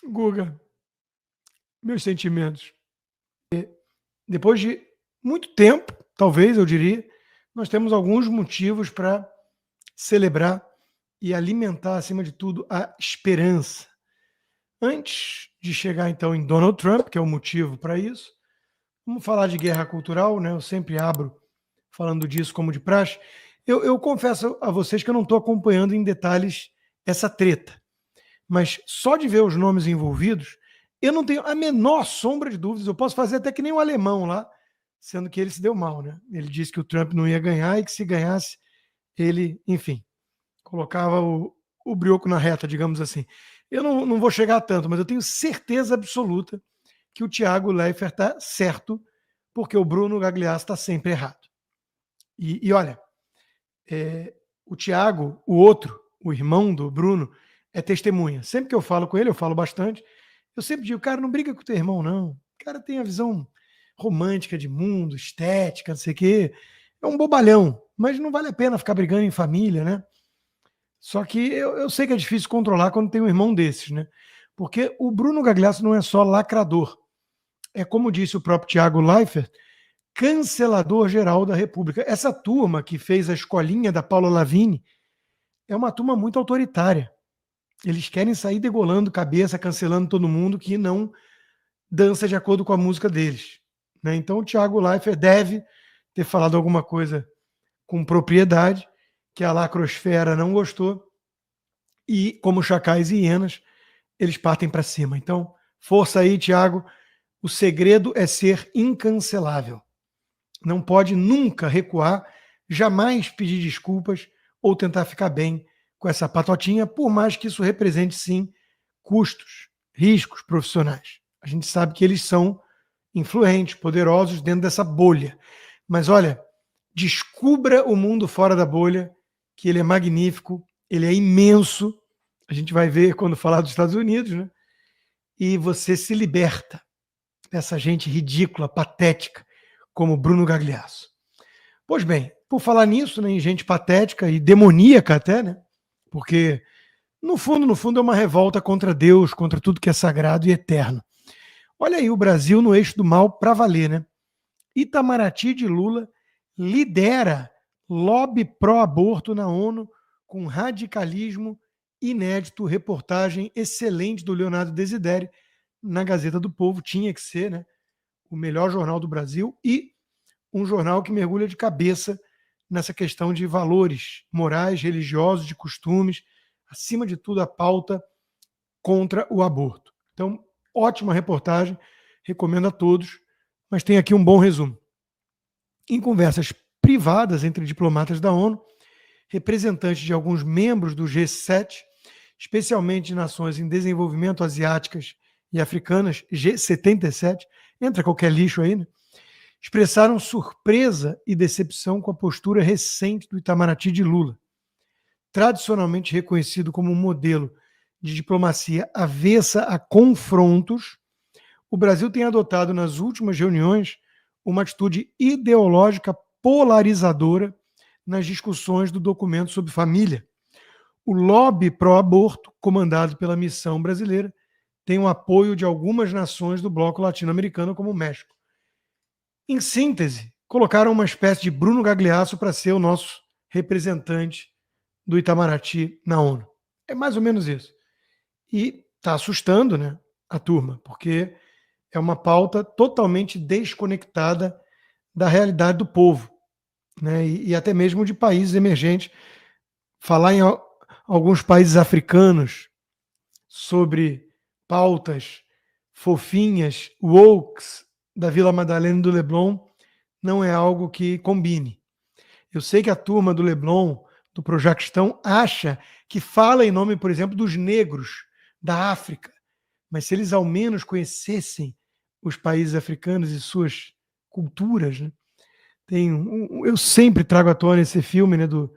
Guga, meus sentimentos. Depois de muito tempo, talvez eu diria, nós temos alguns motivos para celebrar e alimentar, acima de tudo, a esperança. Antes de chegar, então, em Donald Trump, que é o motivo para isso, vamos falar de guerra cultural, né? Eu sempre abro falando disso como de praxe. Eu confesso a vocês que eu não estou acompanhando em detalhes essa treta, mas só de ver os nomes envolvidos, eu não tenho a menor sombra de dúvidas. Eu posso fazer até que nem o alemão lá, sendo que ele se deu mal, né? Ele disse que o Trump não ia ganhar e que se ganhasse, ele, enfim, colocava o brioco na reta, digamos assim. Eu não vou chegar a tanto, mas eu tenho certeza absoluta que o Thiago Leifert está certo, porque o Bruno Gagliasso está sempre errado. E olha, o Thiago, o outro, o irmão do Bruno, é testemunha. Sempre que eu falo com ele, eu falo bastante, eu sempre digo, cara, não briga com o teu irmão, não. O cara tem a visão romântica de mundo, estética, não sei o quê. É um bobalhão, mas não vale a pena ficar brigando em família, né? Só que eu sei que é difícil controlar quando tem um irmão desses, né? Porque o Bruno Gagliasso não é só lacrador. É como disse o próprio Thiago Leifert, cancelador geral da República. Essa turma que fez a escolinha da Paula Lavigne é uma turma muito autoritária. Eles querem sair degolando cabeça, cancelando todo mundo que não dança de acordo com a música deles. Né? Então o Thiago Leifert deve ter falado alguma coisa com propriedade, que a lacrosfera não gostou, e como chacais e hienas, eles partem para cima. Então, força aí, Thiago. O segredo é ser incancelável. Não pode nunca recuar, jamais pedir desculpas ou tentar ficar bem com essa patotinha, por mais que isso represente, sim, custos, riscos profissionais. A gente sabe que eles são influentes, poderosos dentro dessa bolha. Mas olha, descubra o mundo fora da bolha, que ele é magnífico, ele é imenso. A gente vai ver quando falar dos Estados Unidos, né? E você se liberta dessa gente ridícula, patética, como Bruno Gagliasso. Pois bem, por falar nisso, né, em gente patética e demoníaca até, né? Porque no fundo é uma revolta contra Deus, contra tudo que é sagrado e eterno. Olha aí o Brasil no eixo do mal para valer, né? Itamaraty de Lula lidera lobby pró-aborto na ONU com radicalismo inédito, reportagem excelente do Leonardo Desideri na Gazeta do Povo, tinha que ser, né? O melhor jornal do Brasil e um jornal que mergulha de cabeça nessa questão de valores morais, religiosos, de costumes, acima de tudo a pauta contra o aborto. Então, ótima reportagem, recomendo a todos, mas tem aqui um bom resumo. Em conversas privadas entre diplomatas da ONU, representantes de alguns membros do G7, especialmente de nações em desenvolvimento asiáticas e africanas, G77, entra qualquer lixo aí, né? Expressaram surpresa e decepção com a postura recente do Itamaraty de Lula. Tradicionalmente reconhecido como um modelo de diplomacia avessa a confrontos, o Brasil tem adotado nas últimas reuniões uma atitude ideológica polarizadora nas discussões do documento sobre família. O lobby pró-aborto, comandado pela missão brasileira, tem o apoio de algumas nações do bloco latino-americano, como o México. Em síntese, colocaram uma espécie de Bruno Gagliasso para ser o nosso representante do Itamaraty na ONU. É mais ou menos isso. E está assustando, né, a turma, porque é uma pauta totalmente desconectada da realidade do povo, né, e até mesmo de países emergentes. Falar em alguns países africanos sobre pautas fofinhas, wokes, da Vila Madalena e do Leblon, não é algo que combine. Eu sei que a turma do Leblon, do Projaquistão, acha que fala em nome, por exemplo, dos negros da África, mas se eles ao menos conhecessem os países africanos e suas culturas, né? Eu sempre trago à tona esse filme, né, do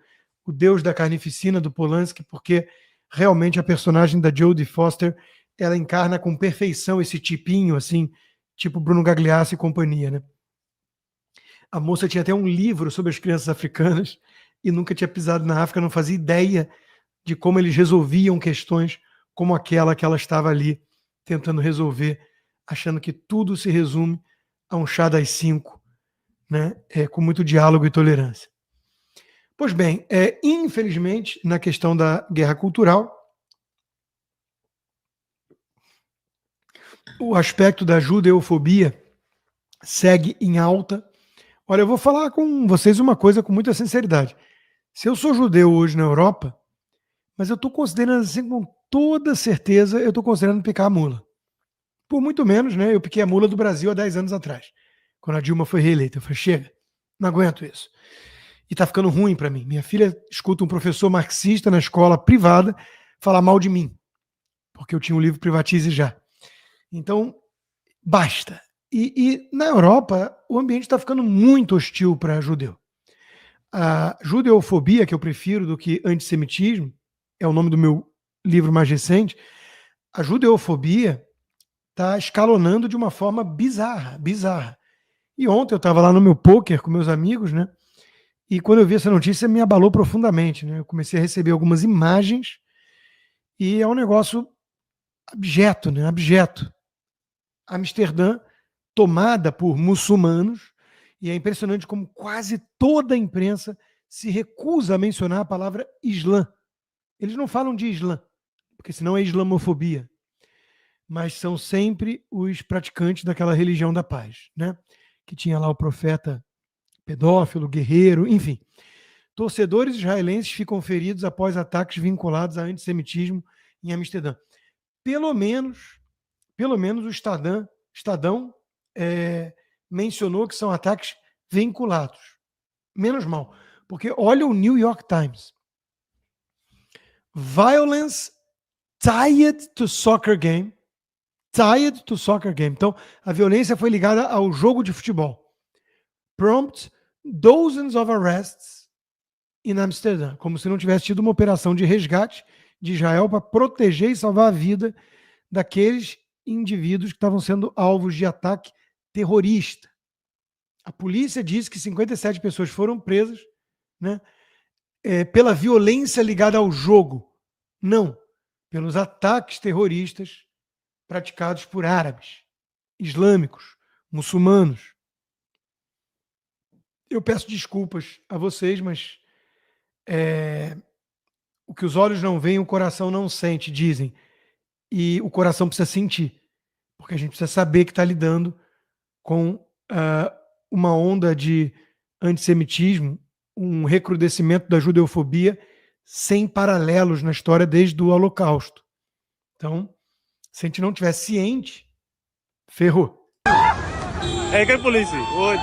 O Deus da Carnificina, do Polanski, porque realmente a personagem da Jodie Foster, ela encarna com perfeição esse tipinho, assim, tipo Bruno Gagliasso e companhia, né? A moça tinha até um livro sobre as crianças africanas e nunca tinha pisado na África, não fazia ideia de como eles resolviam questões como aquela que ela estava ali tentando resolver, achando que tudo se resume a um chá das 5, né? Com muito diálogo e tolerância. Pois bem, infelizmente, na questão da guerra cultural, o aspecto da judeofobia segue em alta. Olha, eu vou falar com vocês uma coisa com muita sinceridade. Se eu sou judeu hoje na Europa, mas eu estou considerando assim, com toda certeza, eu estou considerando picar a mula. Por muito menos, né? Eu piquei a mula do Brasil há 10 anos atrás, quando a Dilma foi reeleita. Eu falei, chega, não aguento isso. E tá ficando ruim para mim. Minha filha escuta um professor marxista na escola privada falar mal de mim, porque eu tinha um livro Privatize Já. Então, basta. E na Europa, o ambiente está ficando muito hostil para judeu. A judeofobia, que eu prefiro do que antissemitismo, é o nome do meu livro mais recente. A judeofobia está escalonando de uma forma bizarra. E ontem eu estava lá no meu poker com meus amigos, né? E quando eu vi essa notícia, me abalou profundamente, né? Eu comecei a receber algumas imagens e é um negócio abjeto, né? Abjeto. Amsterdã tomada por muçulmanos, e é impressionante como quase toda a imprensa se recusa a mencionar a palavra Islã. Eles não falam de Islã, porque senão é islamofobia. Mas são sempre os praticantes daquela religião da paz, né? Que tinha lá o profeta pedófilo, guerreiro, enfim. Torcedores israelenses ficam feridos após ataques vinculados a antissemitismo em Amsterdã. Pelo menos o Estadão mencionou que são ataques vinculados. Menos mal. Porque olha o New York Times. Violence tied to soccer game. Tied to soccer game. Então, a violência foi ligada ao jogo de futebol. Prompt dozens of arrests in Amsterdã. Como se não tivesse tido uma operação de resgate de Israel para proteger e salvar a vida daqueles indivíduos que estavam sendo alvos de ataque terrorista. A polícia disse que 57 pessoas foram presas, né, pela violência ligada ao jogo. Não, pelos ataques terroristas praticados por árabes, islâmicos, muçulmanos. Eu peço desculpas a vocês, mas o que os olhos não veem, o coração não sente, dizem. E o coração precisa sentir, porque a gente precisa saber que está lidando com uma onda de antissemitismo, um recrudescimento da judeofobia sem paralelos na história desde o Holocausto. Então, se a gente não estiver ciente, ferrou. É que é polícia. Oi,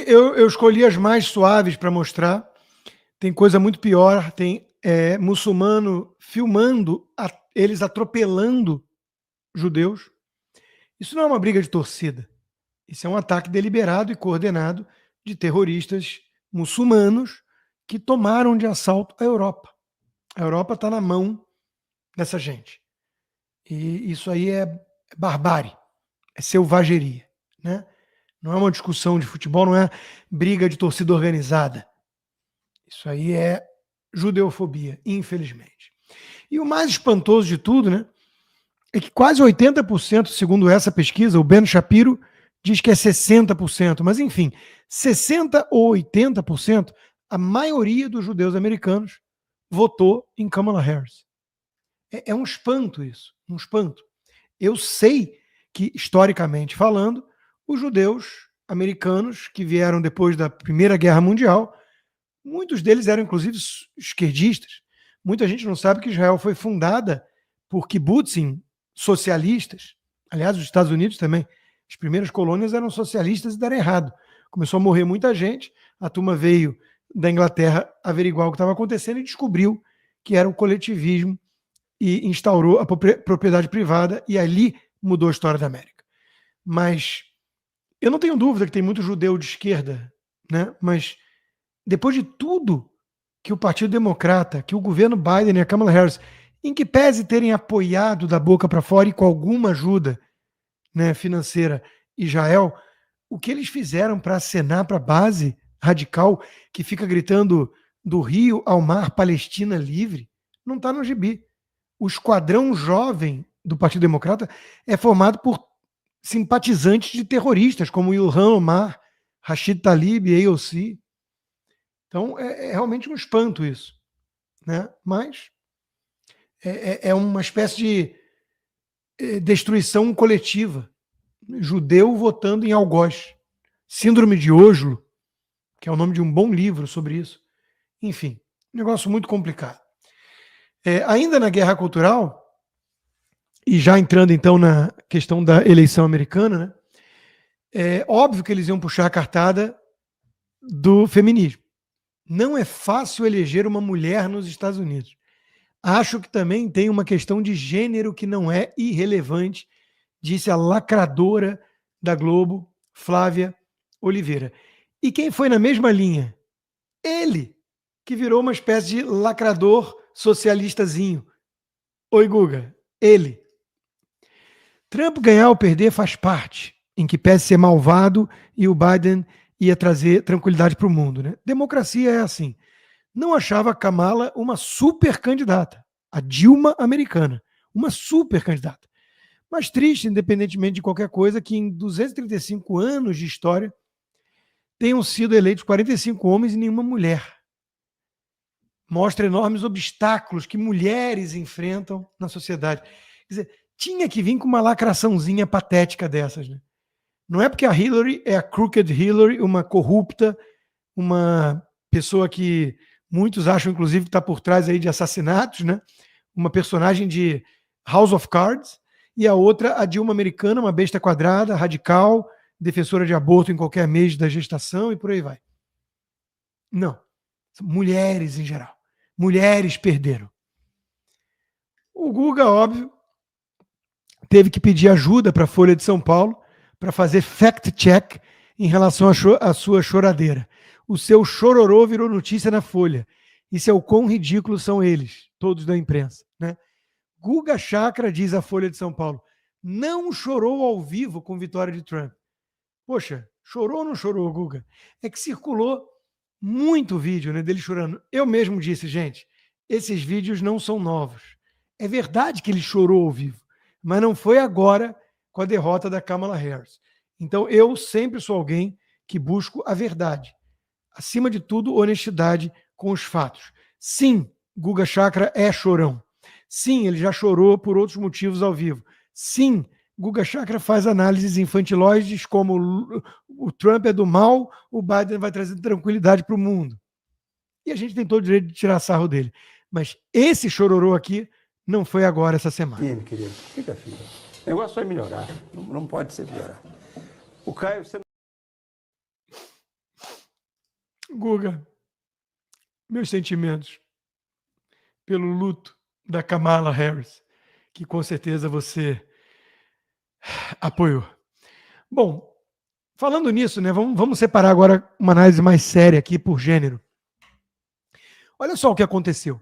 Eu escolhi as mais suaves para mostrar. Tem coisa muito pior. Tem muçulmano filmando eles atropelando judeus. Isso não é uma briga de torcida. Isso é um ataque deliberado e coordenado de terroristas muçulmanos que tomaram de assalto a Europa. A Europa está na mão dessa gente. E isso aí é barbárie, é selvageria, né? Não é uma discussão de futebol, não é briga de torcida organizada. Isso aí é judeofobia, infelizmente. E o mais espantoso de tudo, né, é que quase 80%, segundo essa pesquisa, o Ben Shapiro diz que é 60%, mas enfim, 60% ou 80%, a maioria dos judeus americanos votou em Kamala Harris. É um espanto isso, um espanto. Eu sei que, historicamente falando, os judeus americanos que vieram depois da Primeira Guerra Mundial, muitos deles eram inclusive esquerdistas. Muita gente não sabe que Israel foi fundada por kibbutzim socialistas. Aliás, os Estados Unidos também. As primeiras colônias eram socialistas e deram errado. Começou a morrer muita gente, a turma veio da Inglaterra averiguar o que estava acontecendo e descobriu que era o coletivismo e instaurou a propriedade privada e ali mudou a história da América. Mas eu não tenho dúvida que tem muito judeu de esquerda, né? Mas depois de tudo que o Partido Democrata, que o governo Biden e a Kamala Harris, em que pese terem apoiado da boca para fora e com alguma ajuda, né, financeira, Israel, o que eles fizeram para acenar para a base radical que fica gritando do rio ao mar, Palestina livre, não está no gibi. O esquadrão jovem do Partido Democrata é formado por simpatizantes de terroristas, como Ilhan Omar, Rashid Tlaib, AOC. Então, é realmente um espanto isso. Né? Mas é uma espécie de destruição coletiva. Judeu votando em algoz. Síndrome de Oslo, que é o nome de um bom livro sobre isso. Enfim, um negócio muito complicado. Ainda na guerra cultural, e já entrando então na questão da eleição americana, né, é óbvio que eles iam puxar a cartada do feminismo. Não é fácil eleger uma mulher nos Estados Unidos. Acho que também tem uma questão de gênero que não é irrelevante, disse a lacradora da Globo, Flávia Oliveira. E quem foi na mesma linha? Ele, que virou uma espécie de lacrador socialistazinho. Oi, Guga. Ele. Trump ganhar ou perder faz parte, em que pese ser malvado e o Biden ia trazer tranquilidade para o mundo. Né? Democracia é assim. Não achava a Kamala uma super candidata, a Dilma americana, uma super candidata. Mas triste, independentemente de qualquer coisa, que em 235 anos de história tenham sido eleitos 45 homens e nenhuma mulher. Mostra enormes obstáculos que mulheres enfrentam na sociedade. Quer dizer, tinha que vir com uma lacraçãozinha patética dessas. Né? Não é porque a Hillary é a crooked Hillary, uma corrupta, uma pessoa que muitos acham, inclusive, que está por trás aí de assassinatos, né? Uma personagem de House of Cards, e a outra, a Dilma americana, uma besta quadrada, radical, defensora de aborto em qualquer mês da gestação e por aí vai. Não. Mulheres em geral. Mulheres perderam. O Guga, óbvio, teve que pedir ajuda para a Folha de São Paulo para fazer fact-check em relação à sua choradeira. O seu chororô virou notícia na Folha. Isso é o quão ridículos são eles, todos da imprensa. Né? Guga Chakra, diz a Folha de São Paulo, não chorou ao vivo com vitória de Trump. Poxa, chorou ou não chorou, Guga? É que circulou muito vídeo, né, dele chorando. Eu mesmo disse, gente, esses vídeos não são novos. É verdade que ele chorou ao vivo, mas não foi agora com a derrota da Kamala Harris. Então, eu sempre sou alguém que busco a verdade. Acima de tudo, honestidade com os fatos. Sim, Guga Chakra é chorão. Sim, ele já chorou por outros motivos ao vivo. Sim, Guga Chakra faz análises infantilóides como o Trump é do mal, o Biden vai trazer tranquilidade para o mundo. E a gente tem todo o direito de tirar sarro dele. Mas esse chororô aqui não foi agora, essa semana. Firme, querido. Fica firme. O negócio vai melhorar. Não pode ser piorar. O Caio, você... Guga, meus sentimentos pelo luto da Kamala Harris, que com certeza você apoiou. Bom, falando nisso, né, vamos separar agora uma análise mais séria aqui por gênero. Olha só o que aconteceu.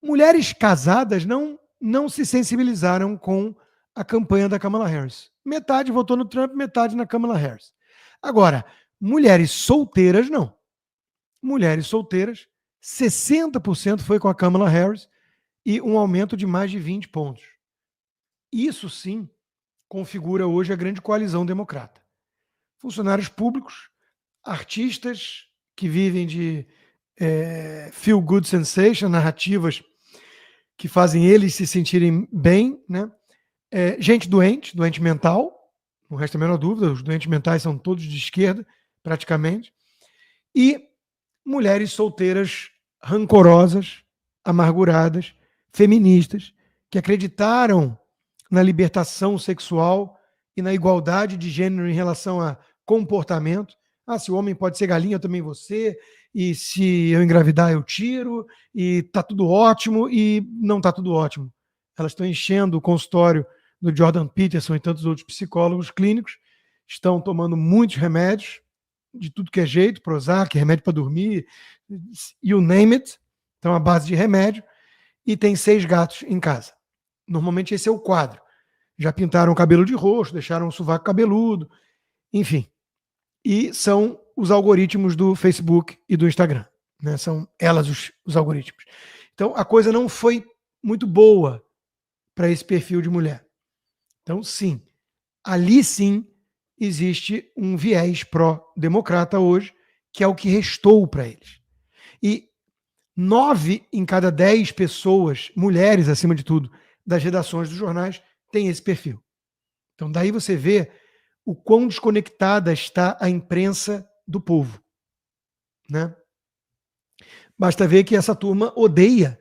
Mulheres casadas não se sensibilizaram com a campanha da Kamala Harris. Metade votou no Trump, metade na Kamala Harris. Agora, mulheres solteiras, não. Mulheres solteiras, 60% foi com a Kamala Harris e um aumento de mais de 20 pontos. Isso sim configura hoje a grande coalizão democrata. Funcionários públicos, artistas que vivem de feel good sensation, narrativas que fazem eles se sentirem bem, né? Gente doente mental, não resta a menor dúvida, os doentes mentais são todos de esquerda, praticamente, e mulheres solteiras rancorosas, amarguradas, feministas, que acreditaram na libertação sexual e na igualdade de gênero em relação a comportamento. Se o homem pode ser galinha, eu também vou ser, e se eu engravidar, eu tiro, e tá tudo ótimo, e não tá tudo ótimo. Elas estão enchendo o consultório do Jordan Peterson e tantos outros psicólogos clínicos, estão tomando muitos remédios, de tudo que é jeito, Prozac, remédio para dormir, you name it, então à base de remédio, e tem 6 gatos em casa. Normalmente esse é o quadro. Já pintaram o cabelo de roxo, deixaram o sovaco cabeludo, enfim. E são os algoritmos do Facebook e do Instagram, né? São elas os algoritmos. Então a coisa não foi muito boa para esse perfil de mulher. Então sim, ali sim existe um viés pró-democrata hoje, que é o que restou para eles. E 9 em cada 10 pessoas, mulheres acima de tudo, das redações dos jornais, têm esse perfil. Então daí você vê o quão desconectada está a imprensa do povo, né? Basta ver que essa turma odeia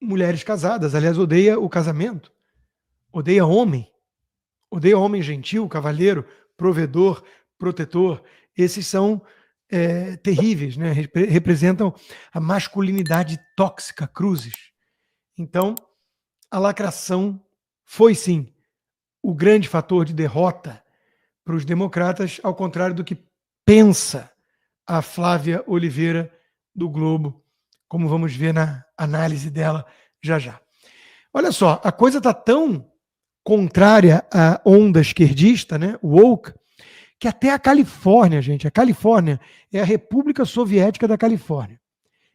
mulheres casadas, aliás, odeia o casamento, odeia homem gentil, cavalheiro, provedor, protetor. Esses são terríveis, né? Representam a masculinidade tóxica, cruzes. Então, a lacração foi sim o grande fator de derrota para os democratas, ao contrário do que pensa a Flávia Oliveira do Globo, como vamos ver na análise dela já já. Olha só, a coisa está tão contrária à onda esquerdista, né, woke, que até a Califórnia, gente, a Califórnia é a República Soviética da Califórnia.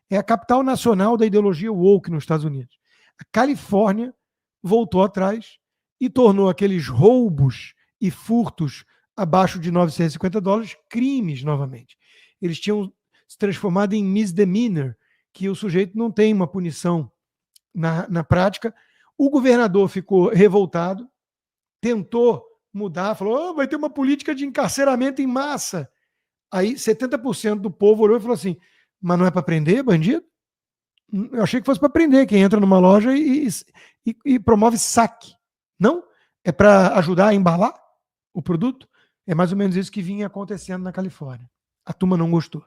É a capital nacional da ideologia woke nos Estados Unidos. A Califórnia voltou atrás e tornou aqueles roubos e furtos abaixo de $950 crimes novamente. Eles tinham se transformado em misdemeanor, que o sujeito não tem uma punição na prática. O governador ficou revoltado, tentou mudar, falou, vai ter uma política de encarceramento em massa. Aí 70% do povo olhou e falou assim, mas não é para prender bandido? Eu achei que fosse para prender quem entra numa loja e promove saque. Não? É para ajudar a embalar o produto? É mais ou menos isso que vinha acontecendo na Califórnia. A turma não gostou.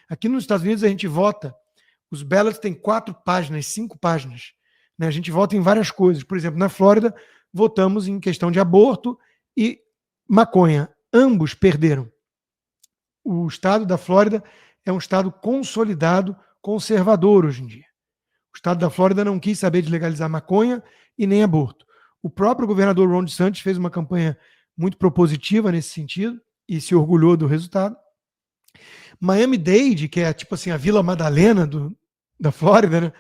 Aqui nos Estados Unidos a gente vota, os ballots têm 4 páginas, 5 páginas. Né? A gente vota em várias coisas. Por exemplo, na Flórida, votamos em questão de aborto e maconha. Ambos perderam. O estado da Flórida é um estado consolidado, conservador hoje em dia. O estado da Flórida não quis saber de legalizar maconha e nem aborto. O próprio governador Ron DeSantis fez uma campanha muito propositiva nesse sentido e se orgulhou do resultado. Miami-Dade, que é tipo assim a Vila Madalena da Flórida, né?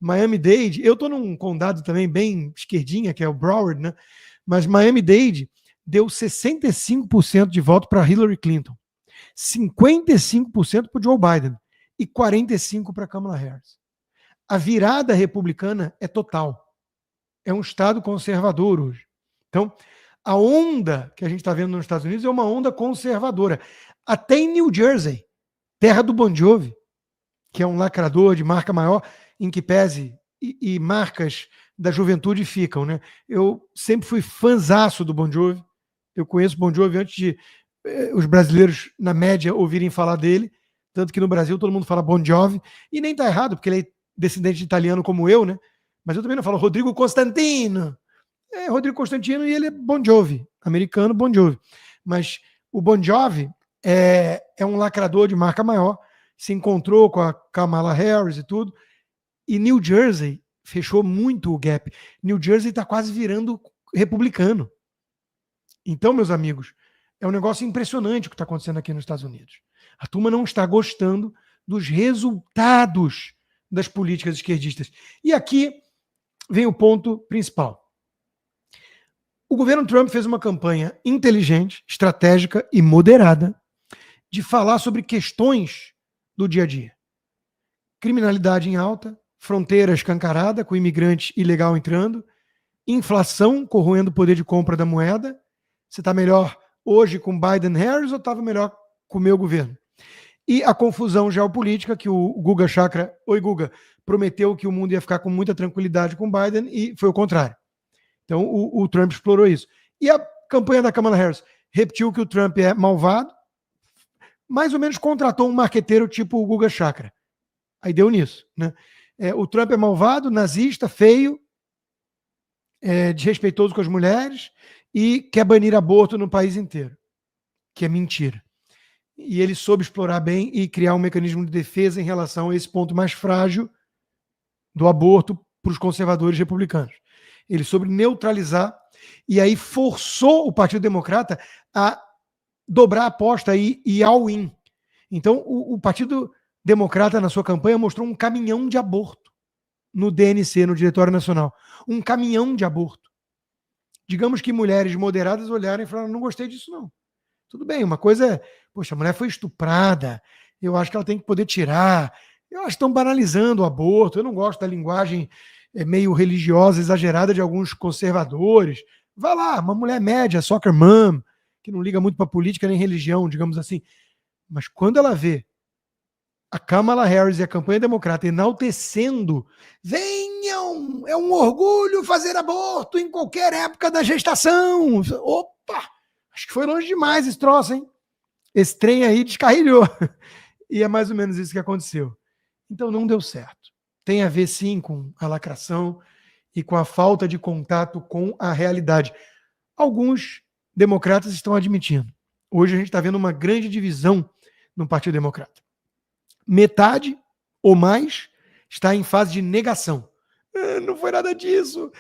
Miami-Dade, eu estou num condado também bem esquerdinha, que é o Broward, né? Mas Miami-Dade deu 65% de voto para Hillary Clinton, 55% para Joe Biden e 45% para Kamala Harris. A virada republicana é total. É um estado conservador hoje. Então, a onda que a gente está vendo nos Estados Unidos é uma onda conservadora. Até em New Jersey, terra do Bon Jovi, que é um lacrador de marca maior, em que pese e marcas da juventude ficam, né? Eu sempre fui fãzaço do Bon Jovi. Eu conheço Bon Jovi antes de os brasileiros, na média, ouvirem falar dele. Tanto que no Brasil todo mundo fala Bon Jovi. E nem tá errado, porque ele é descendente de italiano como eu, né? Mas eu também não falo Rodrigo Constantino. É Rodrigo Constantino e ele é Bon Jovi. Americano, Bon Jovi. Mas o Bon Jovi é um lacrador de marca maior. Se encontrou com a Kamala Harris e tudo. E New Jersey fechou muito o gap. New Jersey está quase virando republicano. Então, meus amigos, é um negócio impressionante o que está acontecendo aqui nos Estados Unidos. A turma não está gostando dos resultados das políticas esquerdistas. E aqui vem o ponto principal. O governo Trump fez uma campanha inteligente, estratégica e moderada de falar sobre questões do dia a dia. criminalidade em alta, fronteira escancarada, com imigrante ilegal entrando, inflação corroendo o poder de compra da moeda. Você está melhor hoje com Biden-Harris ou estava melhor com o meu governo? E a confusão geopolítica que o Guga Chakra, oi Guga, prometeu que o mundo ia ficar com muita tranquilidade com Biden e foi o contrário. Então o Trump explorou isso. E a campanha da Kamala Harris repetiu que o Trump é malvado, mais ou menos contratou um marqueteiro tipo o Guga Chakra. Aí deu nisso, né? O Trump é malvado, nazista, feio, desrespeitoso com as mulheres e quer banir aborto no país inteiro, que é mentira. E ele soube explorar bem e criar um mecanismo de defesa em relação a esse ponto mais frágil do aborto para os conservadores republicanos. Ele soube neutralizar e aí forçou o Partido Democrata a dobrar a aposta e all-in. Então, o Partido Democrata, na sua campanha, mostrou um caminhão de aborto no DNC, no Diretório Nacional. Um caminhão de aborto. Digamos que mulheres moderadas olharam e falaram, não gostei disso não. Tudo bem, uma coisa é, poxa, a mulher foi estuprada, eu acho que ela tem que poder tirar, eu acho que estão banalizando o aborto, eu não gosto da linguagem meio religiosa, exagerada de alguns conservadores. Vai lá, uma mulher média, soccer mom, que não liga muito para política nem religião, digamos assim. Mas quando ela vê a Kamala Harris e a campanha democrata enaltecendo, venham, é um orgulho fazer aborto em qualquer época da gestação. Opa! Acho que foi longe demais esse troço, hein? Esse trem aí descarrilhou. E é mais ou menos isso que aconteceu. Então não deu certo. Tem a ver, sim, com a lacração e com a falta de contato com a realidade. Alguns democratas estão admitindo. Hoje a gente está vendo uma grande divisão no Partido Democrata. Metade ou mais está em fase de negação. Não foi nada disso.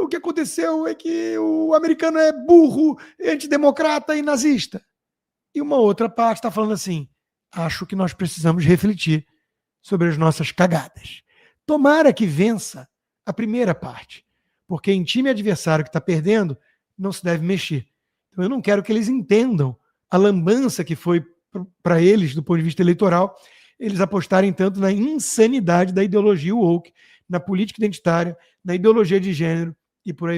O que aconteceu é que o americano é burro, antidemocrata e nazista. E uma outra parte está falando assim, acho que nós precisamos refletir sobre as nossas cagadas. Tomara que vença a primeira parte, porque em time adversário que está perdendo, não se deve mexer. Então eu não quero que eles entendam a lambança que foi para eles, do ponto de vista eleitoral, eles apostarem tanto na insanidade da ideologia woke, na política identitária, na ideologia de gênero e por aí.